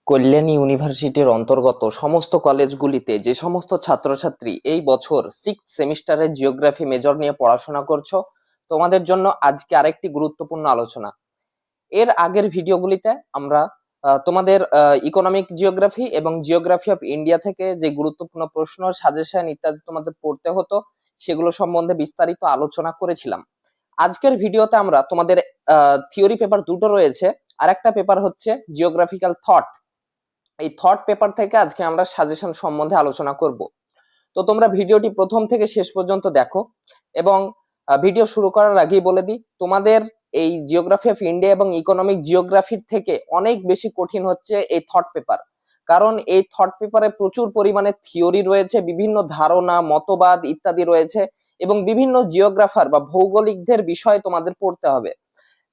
কল্যাণী ইউনিভার্সিটির অন্তর্গত সমস্ত কলেজগুলিতে যে সমস্ত ছাত্রছাত্রী এই বছর 6th সেমিস্টারের জিওগ্রাফি মেজর নিয়ে পড়াশোনা করছো, তোমাদের জন্য আজকে আরেকটি গুরুত্বপূর্ণ আলোচনা। এর আগের ভিডিওগুলিতে আমরা তোমাদের ইকোনমিক জিওগ্রাফি এবং জিওগ্রাফি অফ ইন্ডিয়া থেকে যে গুরুত্বপূর্ণ প্রশ্ন, সাজেশন ইত্যাদি তোমাদের পড়তে হতো, সেগুলো সম্বন্ধে বিস্তারিত আলোচনা করেছিলাম। আজকের ভিডিওতে আমরা তোমাদের থিওরি পেপার দুটো রয়েছে, আর একটা পেপার হচ্ছে জিওগ্রাফিক্যাল থট। এই থট পেপার থেকে আজকে আমরা সাজেশন সম্বন্ধে আলোচনা করব। তো তোমরা ভিডিওটি প্রথম থেকে শেষ পর্যন্ত দেখো, এবং ভিডিও শুরু করার আগেই বলে দিই, তোমাদের এই জিওগ্রাফি অফ ইন্ডিয়া এবং ইকোনমিক জিওগ্রাফির থেকে অনেক বেশি কঠিন হচ্ছে এই থট পেপার। কারণ এই থট পেপারে প্রচুর পরিমাণে থিওরি রয়েছে, বিভিন্ন ধারণা, মতবাদ ইত্যাদি রয়েছে, এবং বিভিন্ন জিওগ্রাফার বা ভৌগোলিকদের বিষয় তোমাদের পড়তে হবে।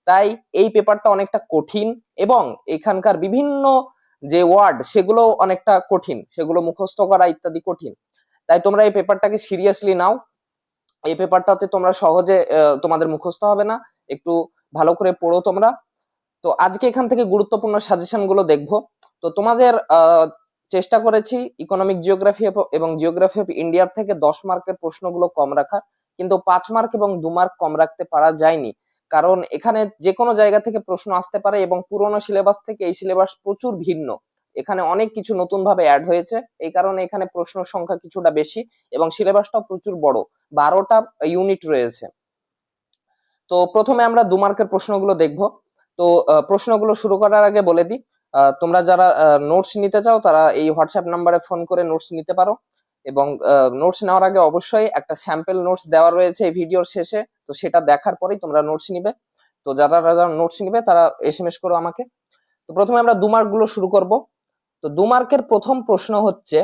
তাই এই পেপারটা অনেকটা কঠিন, এবং এখানকার বিভিন্ন যে ওয়ার্ড সেগুলো অনেকটা কঠিন, সেগুলো মুখস্থ করা ইত্যাদি কঠিন। তাই তোমরা এই পেপারটাকে সিরিয়াসলি নাও। এই পেপারটাতে তোমরা সহজে তোমাদের মুখস্থ হবে না, একটু ভালো করে পড়ো তোমরা। তো আজকে এখান থেকে গুরুত্বপূর্ণ সাজেশন গুলো দেখবো। তো তোমাদের চেষ্টা করেছি ইকোনমিক জিওগ্রাফি এবং জিওগ্রাফি অফ ইন্ডিয়ার থেকে 10 মার্কের প্রশ্নগুলো কম রাখার, কিন্তু 5 মার্ক এবং 2 মার্ক কম রাখতে পারা যায়নি, কারণ এখানে যে কোনো জায়গা থেকে প্রশ্ন আসতে পারে, এবং পুরোনো সিলেবাস থেকে এই সিলেবাস প্রচুর ভিন্ন। এখানে অনেক কিছু নতুন ভাবে অ্যাড হয়েছে, এই কারণে এখানে প্রশ্ন সংখ্যা কিছুটা বেশি, এবং সিলেবাসটাও প্রচুর বড়, 12টা ইউনিট রয়েছে। তো প্রথমে আমরা 2 মার্কের প্রশ্নগুলো দেখবো। তো প্রশ্নগুলো শুরু করার আগে বলে দিই, তোমরা যারা নোটস নিতে চাও তারা এই হোয়াটসঅ্যাপ নাম্বারে ফোন করে নোটস নিতে পারো, এবং নোটস নেওয়ার আগে অবশ্যই একটা স্যাম্পল নোটস দেওয়া রয়েছে এই ভিডিওর শেষে, তো সেটা দেখার পরেই তোমরা নোটস নিবে। তো যারা যারা নোটস নিবে তারা এসএমএস করো আমাকে। তো প্রথমে আমরা 2 মার্ক গুলো শুরু করব। তো 2 মার্কের প্রথম প্রশ্ন হচ্ছে,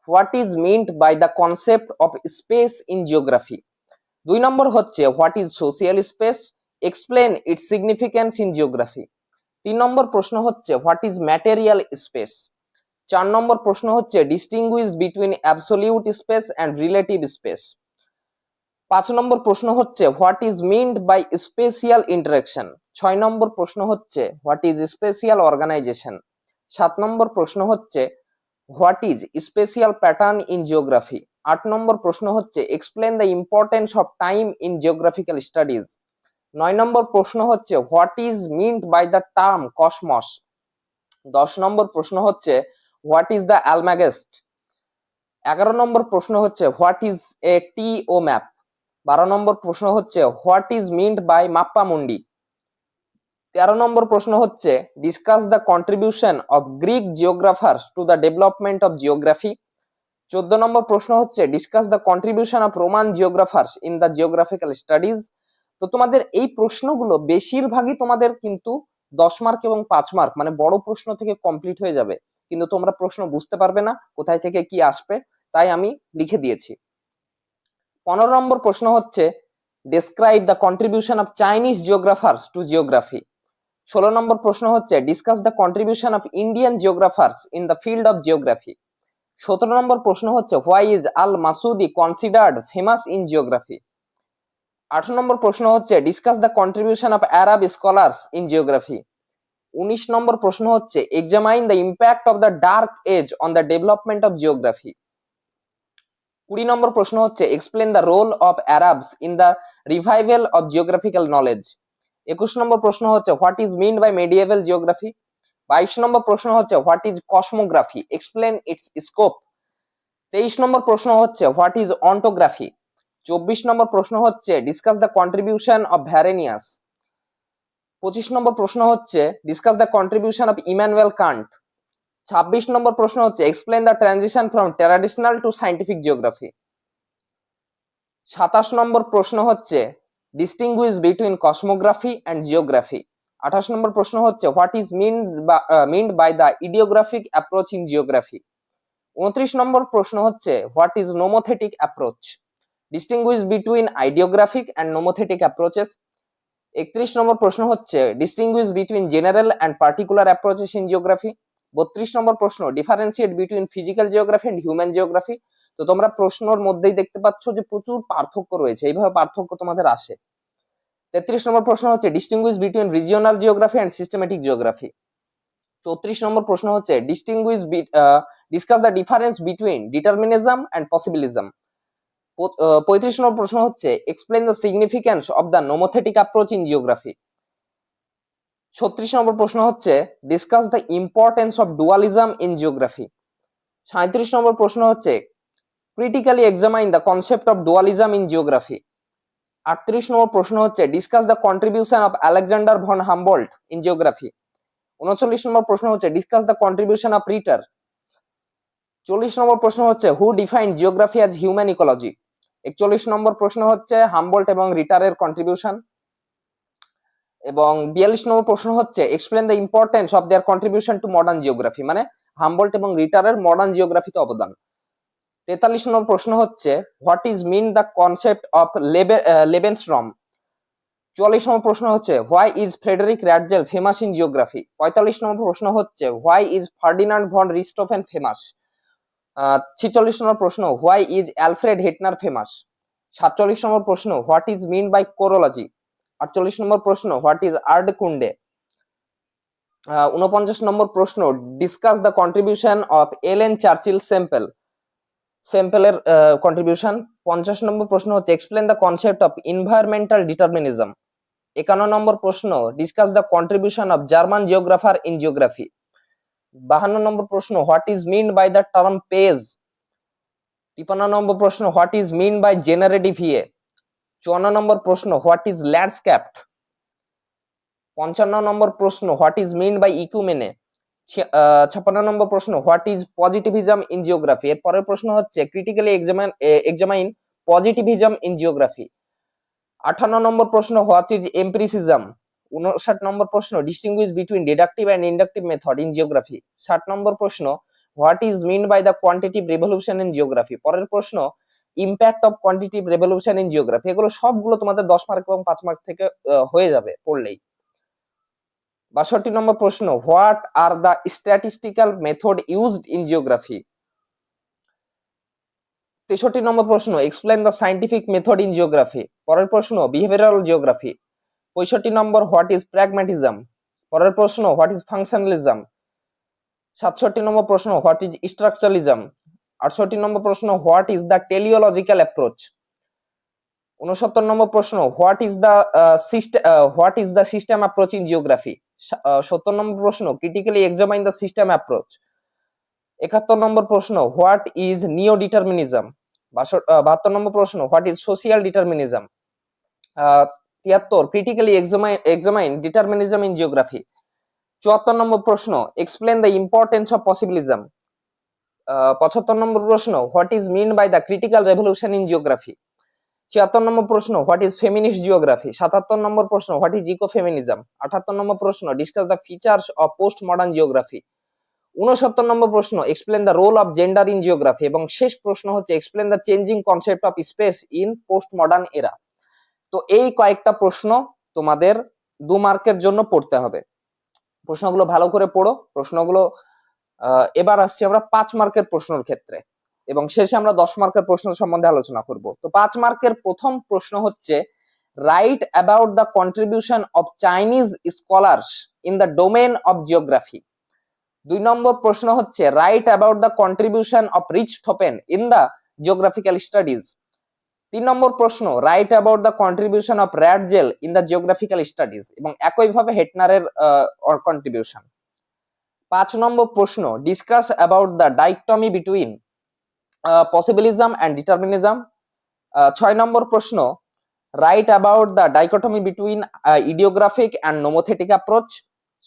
what is meant by the concept of space in geography. 2 নম্বর হচ্ছে, what is social space, explain its significance in geography. 3 নম্বর প্রশ্ন হচ্ছে, হোয়াট ইজ ম্যাটেরিয়াল স্পেস। 4 নম্বর প্রশ্ন হচ্ছে, distinguish between absolute space and relative space. 5 নম্বর প্রশ্ন হচ্ছে, what is meant by spatial interaction. 6 নম্বর প্রশ্ন হচ্ছে, হোয়াট ইজ স্পেশিয়াল অর্গানাইজেশন। 7 নম্বর প্রশ্ন হচ্ছে, what is spatial pattern in geography. 8 নম্বর প্রশ্ন হচ্ছে, explain the importance of time in geographical studies. 9 number প্রশ্ন হচ্ছে, what is meant by the term cosmos. 10 number প্রশ্ন হচ্ছে, হোয়াট ইজ দ্য অ্যালমাগেস্ট। 11 নম্বর প্রশ্ন হচ্ছে, what is a T O map. 12 নম্বর প্রশ্ন হচ্ছে, what is meant by mappa mundi. 13 number প্রশ্ন হচ্ছে, discuss the contribution of Greek geographers to the development of geography. 14 নম্বর প্রশ্ন হচ্ছে, discuss the contribution of Roman geographers in the geographical studies. তো তোমাদের এই প্রশ্নগুলো বেশিরভাগই তোমাদের কিন্তু 10 মার্ক এবং 5 মার্ক, মানে বড় প্রশ্ন থেকে কমপ্লিট হয়ে যাবে, কিন্তু তোমরা প্রশ্ন বুঝতে পারবে না কোথায় থেকে কি আসবে, তাই আমি লিখে দিয়েছি। 15 নম্বর প্রশ্ন হচ্ছে, describe the contribution of Chinese geographers to geography. 16 নম্বর প্রশ্ন হচ্ছে, discuss the contribution of Indian geographers in the field of geography. 17 নম্বর প্রশ্ন হচ্ছে, why is Al Masudi considered famous in geography. 18 নম্বর প্রশ্ন হচ্ছে, discuss the contribution of Arab scholars in geography. 19 নম্বর প্রশ্ন হচ্ছে, examine the impact of the dark age on the development of geography. 20 number প্রশ্ন হচ্ছে, explain the role of Arabs in the revival of geographical knowledge. 21 number প্রশ্ন হচ্ছে, what is meant by medieval geography. 22 number প্রশ্ন হচ্ছে, what is cosmography, explain its scope. 23 number প্রশ্ন হচ্ছে, what is ontography. 24 number প্রশ্ন হচ্ছে, discuss the contribution of Varenius. 25 number প্রশ্ন হচ্ছে, discuss the contribution of Immanuel Kant. 26 number প্রশ্ন হচ্ছে, explain the transition from traditional to scientific geography. 27 number প্রশ্ন হচ্ছে, distinguish between cosmography and geography. 28 number প্রশ্ন হচ্ছে, what is meant by the idiographic approach in geography. 29 number প্রশ্ন হচ্ছে, what is nomothetic approach, distinguish between idiographic and nomothetic approaches. 31 number প্রশ্ন হচ্ছে, distinguish between general and particular approaches in geography. 32 number প্রশ্ন, differentiate between physical geography and human geography. তো তোমরা প্রশ্নের মধ্যেই দেখতে পাচ্ছ যে প্রচুর পার্থক্য রয়েছে, এইভাবে পার্থক্য তোমাদের আসে। 33 নম্বর প্রশ্ন হচ্ছে, distinguish between regional geography and systematic geography. 34 number প্রশ্ন হচ্ছে discuss the difference between determinism and possibilism. 35 number প্রশ্ন হচ্ছে explain the significance of the nomothetic approach in geography. 36 number প্রশ্ন হচ্ছে discuss the importance of dualism in geography. 37 number প্রশ্ন হচ্ছে critically examine the concept of dualism in geography. 38 number প্রশ্ন হচ্ছে discuss the contribution of Alexander von Humboldt in geography. 39 number প্রশ্ন হচ্ছে discuss the contribution of Ritter. 40 number প্রশ্ন হচ্ছে who defined geography as human ecology. 41 number প্রশ্ন হচ্ছে Humboldt এবং রিটারের contribution. এবং 42 নম্বর প্রশ্ন হচ্ছে explain the importance of their contribution to modern geography, মানে হামবোল্ট এবং রিটারের মডার্ন জিওগ্রাফিতে অবদান। 43 নম্বর প্রশ্ন হচ্ছে what is mean the concept of Lebensraum. 44 number প্রশ্ন হচ্ছে why is Frederick Ratzel famous in geography. 45 number প্রশ্ন হচ্ছে why is Ferdinand von Richthofen famous. 46 number প্রশ্ন why is Alfred Hettner famous. 47 number প্রশ্ন what is mean by chorology. 48 নম্বর প্রশ্ন what is Erdkunde. 49 number প্রশ্ন discuss the contribution of Ellen Churchill সেম্পেলের contribution. 50 number প্রশ্ন হচ্ছে explain the concept of environmental determinism. 51 number প্রশ্ন discuss the contribution of German geographer in geography. 52 number প্রশ্ন what is mean by the term pays. 53 number প্রশ্ন what is mean by generative ইয়ে। 54 নম্বর প্রশ্ন what is ল্যান্ডস্কেপড। 55 নম্বর প্রশ্ন what is mean by ecumene. 56 নম্বর প্রশ্ন what is positivism in geography. এর পরের প্রশ্ন হচ্ছে critically examine positivism in geography. 58 নম্বর প্রশ্ন হোয়াট ইজ এমপিরিসিজম। 59 নম্বর প্রশ্ন distinguish between deductive and inductive method in geography. 60 নম্বর প্রশ্ন what is mean by the quantitative revolution in geography. পরের প্রশ্ন impact of quantitative revolution in geography. এগুলো সবগুলো তোমাদের 10 মার্ক এবং 5 মার্ক থেকে হয়ে যাবে পড়লেই। 62 নম্বর প্রশ্ন what are the statistical method used in geography. 63 নম্বর প্রশ্ন explain the scientific method in geography. পরের প্রশ্ন behavioural geography. 65 number what is pragmatism. পরের প্রশ্ন হোয়াট ইজ ফাংশনালিজম। 67 নম্বর প্রশ্ন হোয়াট ইজ স্ট্রাকচারালিজম। 68 নম্বর প্রশ্ন what is the teleological approach. 69 নম্বর প্রশ্ন what is the system approach in geography. 70 number প্রশ্ন critically examine the system approach. 71 number প্রশ্ন what is neo determinism. 72 number প্রশ্ন what is social determinism. 73 critically examine determinism in geography. 74 number প্রশ্ন explain the importance of possibilism. 75 number প্রশ্ন what is mean by the critical revolution in geography. 76 number প্রশ্ন what is feminist geography. 77 নম্বর প্রশ্ন what is ecofeminism. 78 নম্বর প্রশ্ন discuss the features of post modern geography. 69 নম্বর প্রশ্ন explain the role of gender in geography. এবং শেষ প্রশ্ন হচ্ছে explain the changing concept of space in post modern era. তো এই কয়েকটা প্রশ্ন তোমাদের 2 মার্কের জন্য পড়তে হবে। প্রশ্নগুলো ভালো করে পড়ো। প্রশ্নগুলো এবার আসছি আমরা 5 মার্কের প্রশ্নের ক্ষেত্রে এবং শেষে আমরা 10 মার্কের প্রশ্ন সম্বন্ধে আলোচনা করব। তো 5 মার্কের প্রথম প্রশ্ন হচ্ছে write about the contribution of Chinese scholars in the domain of geography. 2 number প্রশ্ন হচ্ছে write about the contribution of Richthofen in the geographical studies. 3 নম্বর প্রশ্ন write about the contribution of Ratzel in the geographical studies এবং একইভাবে হেটনারের contribution. 5 নম্বর প্রশ্ন discuss about the dichotomy between possibilism and determinism. 6 নম্বর প্রশ্ন write about the dichotomy between idiographic and nomothetic approach.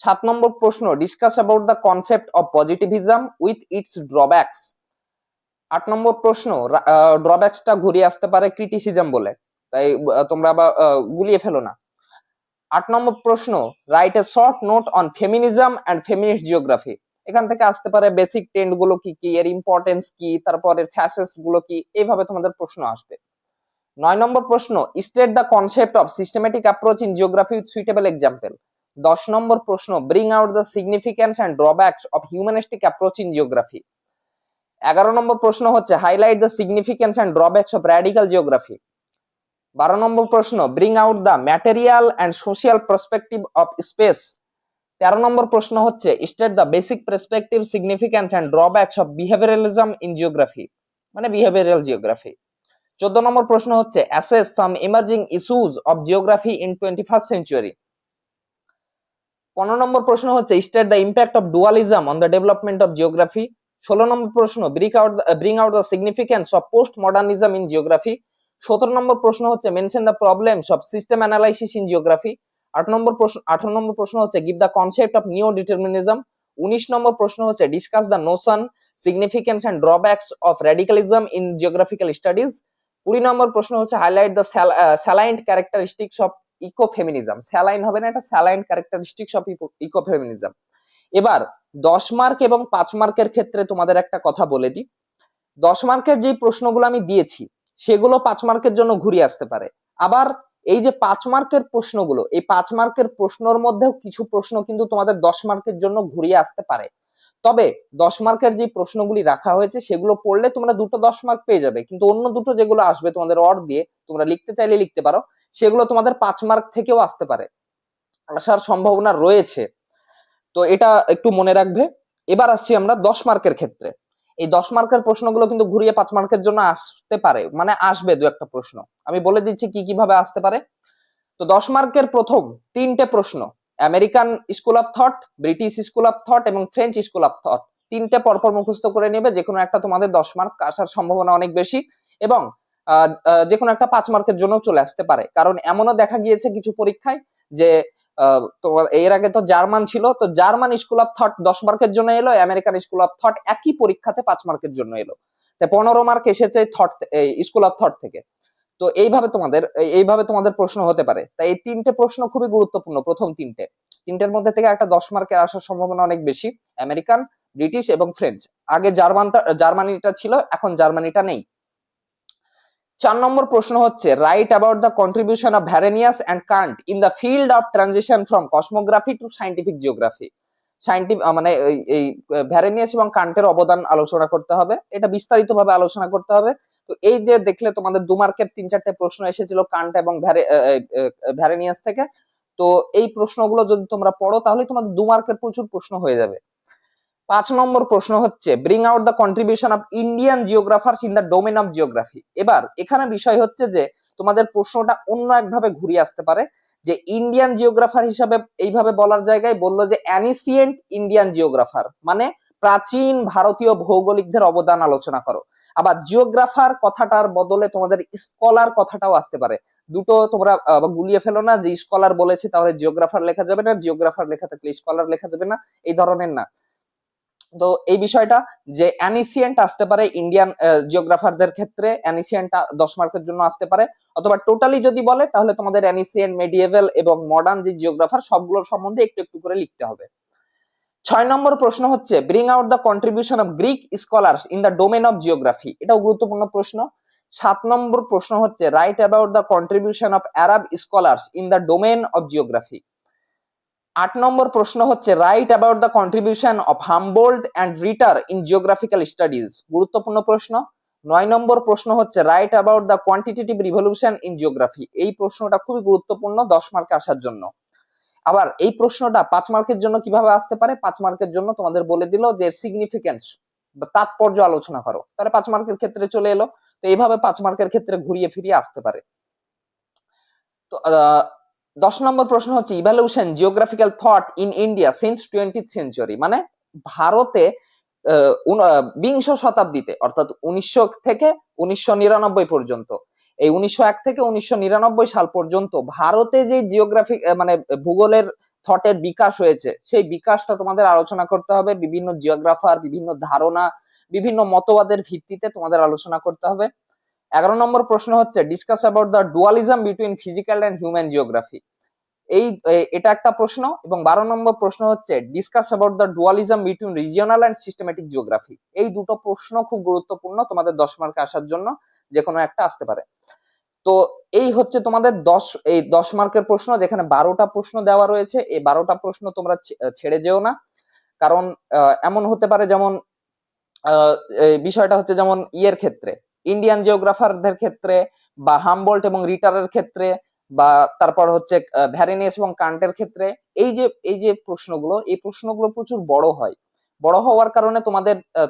7 নম্বর প্রশ্ন discuss about the concept of positivism with its drawbacks. 8 নম্বর প্রশ্ন ড্রব্যাকসটা ঘুরিয়ে আসতে পারে ক্রিটিসিজম বলে, তাই তোমরা গুলিয়ে ফেলো না। 8 নম্বর প্রশ্ন write a short note on feminism and feminist geography. এখান থেকে আসতে পারে বেসিক ট্রেন্ড গুলো কি কি, এর ইম্পর্টেন্স কি, তারপরে ফ্যাসেস গুলো কি, এইভাবে তোমাদের প্রশ্ন আসবে। 9 নম্বর প্রশ্ন state the concept of systematic approach in geography with suitable example. 10 number প্রশ্ন bring out the significance and drawbacks of humanistic approach in geography. 11 নম্বর প্রশ্ন হচ্ছে highlight the significance and drawbacks of radical geography. 12 নম্বর প্রশ্ন bring out the material and social perspective of space. 13 number প্রশ্ন হচ্ছে state the basic perspective significance and drawbacks of behaviouralism in geography, মানে behavioural geography. 14 নম্বর প্রশ্ন হচ্ছে assess some emerging issues of geography in 21st century. 15 নম্বর প্রশ্ন হচ্ছে state the impact of dualism on the development of geography. 16 নম্বর প্রশ্ন bring out the significance of post modernism in geography. 17 নম্বর প্রশ্ন হচ্ছে mention the problems of system analysis in geography. 18 নম্বর প্রশ্ন হচ্ছে give the concept of neo determinism. 19 নম্বর প্রশ্ন হচ্ছে discuss the notion, significance and drawbacks of radicalism in geographical studies. 20 number প্রশ্ন হচ্ছে highlight the salient characteristics of ecofeminism. Salient হবে না, এটা saline characteristics of ইকোফেমিনিজম। এবার 10 মার্ক এবং 5 মার্কের ক্ষেত্রে তোমাদের একটা কথা বলে দিই। 10 মার্কের যে প্রশ্নগুলো আমি দিয়েছি সেগুলো 5 মার্কের জন্য ঘুরিয়ে আসতে পারে। আবার এই যে 5 মার্কের প্রশ্নগুলো, এই 5 মার্কের প্রশ্নের মধ্যেও কিছু প্রশ্ন কিন্তু তোমাদের 10 মার্কের জন্য ঘুরিয়ে আসতে পারে। তবে 10 মার্কের যে প্রশ্নগুলি রাখা হয়েছে সেগুলো পড়লে তোমরা দুটো 10 মার্ক পেয়ে যাবে, কিন্তু অন্য দুটো যেগুলো আসবে তোমাদের অর দিয়ে, তোমরা লিখতে চাইলে লিখতে পারো, সেগুলো তোমাদের 5 মার্ক থেকেও আসতে পারে, আসার সম্ভাবনা রয়েছে। তো এটা একটু মনে রাখবে। এবার আসছি আমরা 10 মার্কের ক্ষেত্রে। এই 10 মার্কের প্রশ্নগুলো কিন্তু ঘুরিয়ে 5 মার্কের জন্য আসতে পারে, মানে আসবে দু একটা প্রশ্ন। আমি বলে দিচ্ছি কি কিভাবে আসতে পারে। তো 10 মার্কের প্রথম 3টে প্রশ্ন American school of thought, British school of thought এবং ফ্রেঞ্চ স্কুল অফ থট, 3টে পরপর মুখস্থ করে নেবে। যে কোনো একটা তোমাদের 10 মার্ক আসার সম্ভাবনা অনেক বেশি, এবং যে কোনো একটা 5 মার্কের জন্য চলে আসতে পারে। কারণ এমনও দেখা গিয়েছে কিছু পরীক্ষায় যে তোমার এর আগে তো জার্মান ছিল, তো জার্মান স্কুল অফ থট 10 মার্কের জন্য এলো, আমেরিকান স্কুল অফ থট একই পরীক্ষাতে 5 মার্কের জন্য এলো। তাই 15 মার্ক এসেছে থট, স্কুল অফ থট থেকে। তো এইভাবে তোমাদের প্রশ্ন হতে পারে। তাই এই 3টে প্রশ্ন খুবই গুরুত্বপূর্ণ, প্রথম 3টের মধ্যে থেকে একটা 10 মার্কের আসার সম্ভাবনা অনেক বেশি। আমেরিকান, ব্রিটিশ এবং ফ্রেঞ্চ। আগে জার্মানিটা ছিল, এখন জার্মানিটা নেই। 4 নম্বর প্রশ্ন হচ্ছে write about the contribution of Varenius and Kant in the field of transition from cosmography to scientific geography. মানে এই ভ্যারেনিয়াস এবং কান্টের অবদান আলোচনা করতে হবে, এটা বিস্তারিতভাবে আলোচনা করতে হবে। তো এই যে দেখলে তোমাদের 2 মার্কের 3-4টে প্রশ্ন এসেছিল কান্ট এবং ভ্যারেনিয়াস থেকে। তো এই প্রশ্নগুলো যদি তোমরা পড়ো তাহলে তোমাদের 2 মার্কের প্রচুর প্রশ্ন হয়ে যাবে। 5 নম্বর প্রশ্ন হচ্ছে bring out the contribution of Indian geographers in the domain of geography. এবার এখানে বিষয় হচ্ছে যে তোমাদের প্রশ্নটা অন্য একভাবে ঘুরিয়ে আসতে পারে, যে ইন্ডিয়ান জিওগ্রাফার হিসাবে এইভাবে বলার জায়গায় বললো যে অ্যানিসিয়েন্ট ইন্ডিয়ান জিওগ্রাফার, মানে প্রাচীন ভারতীয় ভৌগোলিকদের অবদান আলোচনা করো। আবার জিওগ্রাফার কথাটার বদলে তোমাদের স্কলার কথাটাও আসতে পারে। দুটো তোমরা গুলিয়ে ফেলো না যে স্কলার বলেছে তাহলে জিওগ্রাফার লেখা যাবে না, জিওগ্রাফার লেখা থাকলে স্কলার লেখা যাবে না, এই ধরনের না। তো এই বিষয়টা যে অ্যানিসিয়েন্ট আসতে পারে ইন্ডিয়ান জিওগ্রাফারদের ক্ষেত্রে, অ্যানিসিয়েন্ট 10 মার্কের জন্য আসতে পারে। অথবা টোটালি যদি বলে তাহলে তোমাদের অ্যানিসিয়েন্ট, মেডিয়েভাল এবং মডার্ন যে জিওগ্রাফার সবগুলোর সম্বন্ধে একটু একটু করে লিখতে হবে। 6 নম্বর প্রশ্ন হচ্ছে bring out the contribution of Greek scholars in the domain of geography. এটাও গুরুত্বপূর্ণ প্রশ্ন। 7 নম্বর প্রশ্ন হচ্ছে write about the contribution of Arab scholars in the domain of geography. 8 নম্বর প্রশ্ন হচ্ছে write about the contribution of Humboldt and Ritter in geographical studies, গুরুত্বপূর্ণ প্রশ্ন। 9 number প্রশ্ন হচ্ছে write about the quantitative revolution in geography. এই প্রশ্নটা খুবই গুরুত্বপূর্ণ 10 মার্কে আসার জন্য। আবার এই প্রশ্নটা 5 মার্কের জন্য কিভাবে আসতে পারে, 5 মার্কের জন্য তোমাদের বলে দিল যে সিগনিফিক্যান্স বা তাৎপর্য আলোচনা করো, তাহলে 5 মার্কের ক্ষেত্রে চলে এলো। তো এইভাবে 5 মার্কের ক্ষেত্রে ঘুরিয়ে ফিরিয়ে আসতে পারে। তো 10 নম্বর প্রশ্ন হচ্ছে evaluation geographical thought in India since 20th century, মানে ভারতে 20 শতাব্দীতে অর্থাৎ 1900 থেকে 1999 পর্যন্ত, এই 1901 থেকে 1999 সাল পর্যন্ত ভারতে যে জিওগ্রাফি মানে ভূগোলের থটের বিকাশ হয়েছে, সেই বিকাশটা তোমাদের আলোচনা করতে হবে। বিভিন্ন জিওগ্রাফার, বিভিন্ন ধারণা, বিভিন্ন মতবাদের ভিত্তিতে তোমাদের আলোচনা করতে হবে। 11 নম্বর প্রশ্ন হচ্ছে discuss about the dualism between physical and human geography. এটা একটা প্রশ্ন। এবং 12 নম্বর প্রশ্ন হচ্ছে discuss about the dualism between regional and systematic geography. এই দুটো প্রশ্ন খুব গুরুত্বপূর্ণ, তোমাদের 10 মার্কে আসার জন্য যে কোনো একটা আসতে পারে। তো এই হচ্ছে তোমাদের 10 মার্কের প্রশ্ন, যেখানে 12টা প্রশ্ন দেওয়া রয়েছে। এই 12টা প্রশ্ন তোমরা ছেড়ে যেও না, কারণ এমন হতে পারে যেমন এই বিষয়টা হচ্ছে যেমন ইয়ের ক্ষেত্রে, ইন্ডিয়ান জিওগ্রাফারদের ক্ষেত্রে বা হামবোল্ট এবং রিটারের ক্ষেত্রে বা তারপর হচ্ছে ভ্যারিনিয়াস এবং কান্টের ক্ষেত্রে এই যে প্রশ্নগুলো, এই প্রশ্নগুলো প্রচুর বড় হয়। বড় হওয়ার কারণে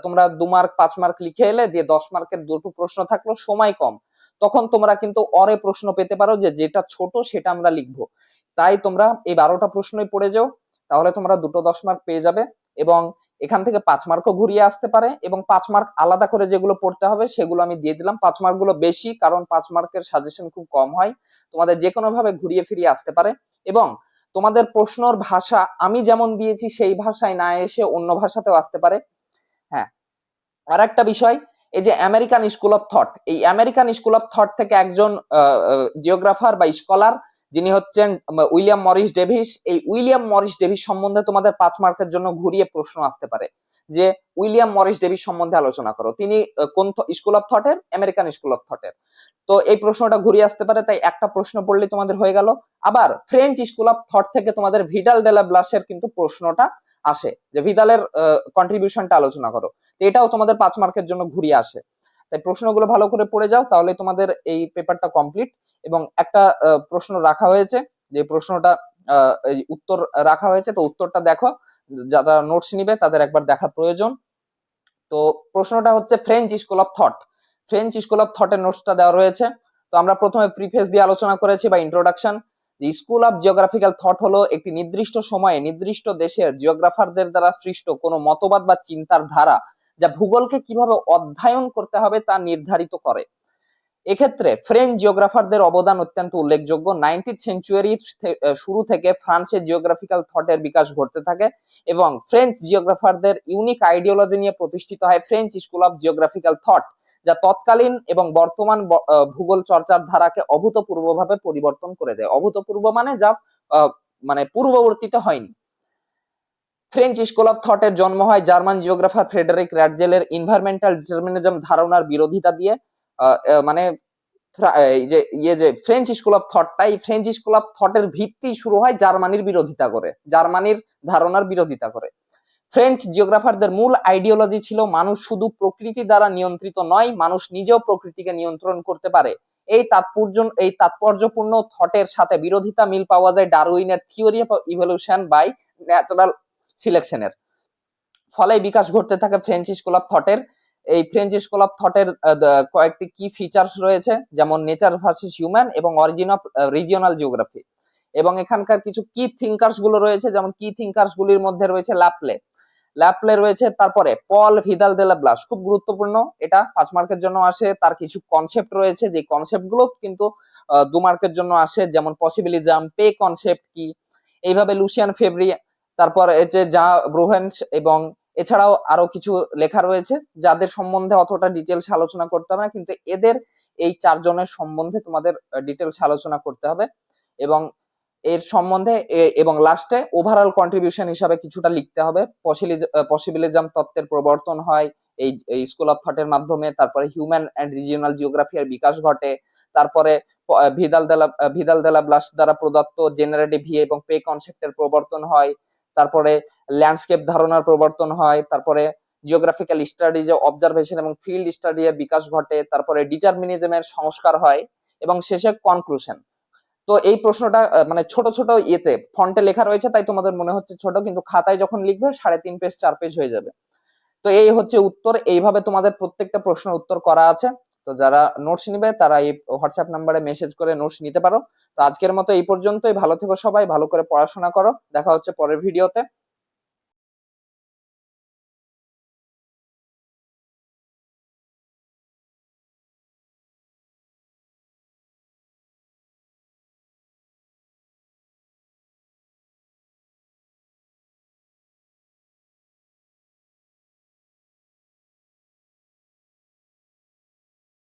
তোমরা 2 মার্ক 5 মার্ক লিখে এলে, দিয়ে 10 মার্কের দুটো প্রশ্ন থাকলো, সময় কম, তখন তোমরা কিন্তু অরে প্রশ্ন পেতে পারো যে যেটা ছোট সেটা আমরা লিখবো। তাই তোমরা এই 12টা প্রশ্নই পড়ে যাও, তাহলে তোমরা দুটো 10 মার্ক পেয়ে যাবে। এবং এখান থেকে 5 মার্কও ঘুরিয়ে আসতে পারে, এবং 5 মার্ক আলাদা করে যেগুলো পড়তে হবে সেগুলো আমি দিয়ে দিলাম। 5 মার্ক গুলো বেশি, কারণ 5 মার্কের সাজেশন খুব কম হয়, তোমাদের যে কোনো ভাবে ঘুরিয়ে ফিরিয়ে আসতে পারে। এবং তোমাদের প্রশ্নর ভাষা আমি যেমন দিয়েছি সেই ভাষায় না এসে অন্য ভাষাতেও আসতে পারে। হ্যাঁ, আর একটা বিষয়, এই যে আমেরিকান স্কুল অফ থট, এই আমেরিকান স্কুল অফ থট থেকে একজন জিওগ্রাফার বা স্কলার, যিনি হচ্ছেন উইলিয়াম মরিস ডেভিস, এই উইলিয়াম মরিস ডেভিস সম্বন্ধে তোমাদের 5 মার্কের জন্য ঘুরিয়ে প্রশ্ন আসতে পারে যে উইলিয়াম মরিস ডেভিস সম্বন্ধে আলোচনা করো, তিনি কোন স্কুল অফ থটের? আমেরিকান স্কুল অফ থটের। তো এই প্রশ্নটা ঘুরিয়ে আসতে পারে, তাই একটা প্রশ্ন পড়লে তোমাদের হয়ে গেল। আবার ফ্রেঞ্চ স্কুল অফ থট থেকে তোমাদের ভিডাল ডে লা ব্লাসের কিন্তু প্রশ্নটা আসে, যে ভিদালের কন্ট্রিবিউশনটা আলোচনা করো, এটাও তোমাদের 5 মার্কের জন্য ঘুরিয়ে আসে। তাই প্রশ্নগুলো ভালো করে পড়ে যাও, তাহলে তোমাদের এই পেপারটা কমপ্লিট। এবং একটা প্রশ্ন রাখা হয়েছে, যে প্রশ্নটা এই উত্তর রাখা হয়েছে, তো উত্তরটা দেখো, যারা নোটস নিবে তাদের একবার দেখা প্রয়োজন। তো প্রশ্নটা হচ্ছে ফ্রেঞ্চ স্কুল অফ থট, ফ্রেঞ্চ স্কুল অফ থটের নোটসটা দেওয়া রয়েছে। তো আমরা প্রথমে প্রিফেস দিয়ে আলোচনা করেছি বা introduction. School of geographical thought হলো একটি নির্দিষ্ট সময়ে নির্দিষ্ট দেশের জিওগ্রাফারদের দ্বারা সৃষ্ট কোনো মতবাদ বা চিন্তার ধারা, যা ভূগোলকে কিভাবে অধ্যয়ন করতে হবে তা নির্ধারিত করে। এক্ষেত্রে ফ্রেঞ্চ জিওগ্রাফারদের অবদান অত্যন্ত উল্লেখযোগ্য। 19th সেঞ্চুরির শুরু থেকে ফ্রান্সে জিওগ্রাফিক্যাল থটের বিকাশ ঘটতে থাকে, এবং ফ্রেঞ্চ জিওগ্রাফারদের ইউনিক আইডিওলজি নিয়ে প্রতিষ্ঠিত হয় French school of geographical thought, যা তৎকালীন এবং বর্তমান ভূগোল চর্চার ধারাকে অভূতপূর্বভাবে পরিবর্তন করে দেয়। অভূতপূর্ব মানে যা মানে পূর্ববর্তীতে হয়নি। ফ্রেঞ্চ স্কুল অফ থটের জন্ম হয় জার্মান জিওগ্রাফার ফ্রেডারিক রাটজেলের এনভায়রনমেন্টাল ডিটারমিনিজম ধারণার বিরোধিতা দিয়ে। মানে এই যে ফ্রেঞ্চ স্কুল অফ থটটা, এই ফ্রেঞ্চ স্কুল অফ থটের ভিত্তি শুরু হয় জার্মানির বিরোধিতা করে, জার্মানির ধারণার বিরোধিতা করে। ফ্রেঞ্চ জিওগ্রাফারদের মূল আইডিওলজি ছিল মানুষ শুধু প্রকৃতি দ্বারা নিয়ন্ত্রিত নয়, মানুষ নিজেও প্রকৃতিকে নিয়ন্ত্রণ করতে পারে। এই তাৎপর্যপূর্ণ থটের সাথে বিরোধিতা মিল পাওয়া যায় ডারউইনের theory of evolution by natural সিলেকশনের। ফলে বিকাশ ঘটতে থাকে ফ্রেঞ্চ স্কুল অফ থটের। এই ফ্রেঞ্চ স্কুল অফ থটের কয়েকটি কি ফিচার্স রয়েছে, যেমন নেচার ভার্সেস হিউম্যান এবং অরিজিন অফ রিজিওনাল জিওগ্রাফি। এবং এখানকার কিছু কি থিঙ্কার্স গুলো রয়েছে, যেমন কি থিঙ্কার্স গুলির মধ্যে রয়েছে ল্যাপলে রয়েছে, তারপরে পল ভিদাল দে লা ব্লাস, খুব গুরুত্বপূর্ণ, এটা 5 মার্কের জন্য আসে। তার কিছু কনসেপ্ট রয়েছে, যে কনসেপ্ট গুলো কিন্তু 2 মার্কের জন্য আসে, যেমন পসিবিলিজম, পে কনসেপ্ট কি, এইভাবে লুসিয়ান ফেব্রি, তারপর যা ব্রুহেন্স, এবং এছাড়াও আরো কিছু লেখা রয়েছে যাদের সম্বন্ধে অতটা ডিটেলস আলোচনা করতে হবে না, কিন্তু এদের এই 4 জনের সম্বন্ধে তোমাদের ডিটেলস আলোচনা করতে হবে। এবং এর সম্বন্ধে এবং লাস্টে ওভারঅল কন্ট্রিবিউশন হিসাবে কিছুটা লিখতে হবে। পসিবিলিজম তত্ত্বের প্রবর্তন হয় এই স্কুল অফ থটের মাধ্যমে, তারপরে হিউম্যান এন্ড রিজিওনাল জিওগ্রাফি এর বিকাশ ঘটে, তারপরে ভিদাল দে লা ব্লাস দ্বারা প্রদত্ত জেনারেটিভ ভি এবং পে কনসেপ্টের প্রবর্তন হয়, তারপরে ল্যান্ডস্কেপ ধারণার প্রবর্তন হয়, তারপরে জিওগ্রাফিক্যাল স্টাডিজে অবজারভেশন এবং ফিল্ড স্টাডি এর বিকাশ ঘটে, তারপরে ডিটারমিনিজমের সংস্কার হয়, এবং শেষে কনক্লুশন। তো এই প্রশ্নটা মানে ছোট ছোট ইয়েতে ফন্টে লেখা রয়েছে, তাই তোমাদের মনে হচ্ছে ছোট, কিন্তু খাতায় যখন লিখবে 3.5 পেজ 4 পেজ হয়ে যাবে। তো এই হচ্ছে উত্তর, এইভাবে তোমাদের প্রত্যেকটা প্রশ্নের উত্তর করা আছে। তো যারা নোটস নিবে তারা এই হোয়াটসঅ্যাপ নাম্বারে মেসেজ করে নোটস নিতে পারো। তো আজকের মতো এই পর্যন্তই, ভালো থেকো সবাই, ভালো করে পড়াশোনা করো, দেখা হচ্ছে পরের ভিডিওতে।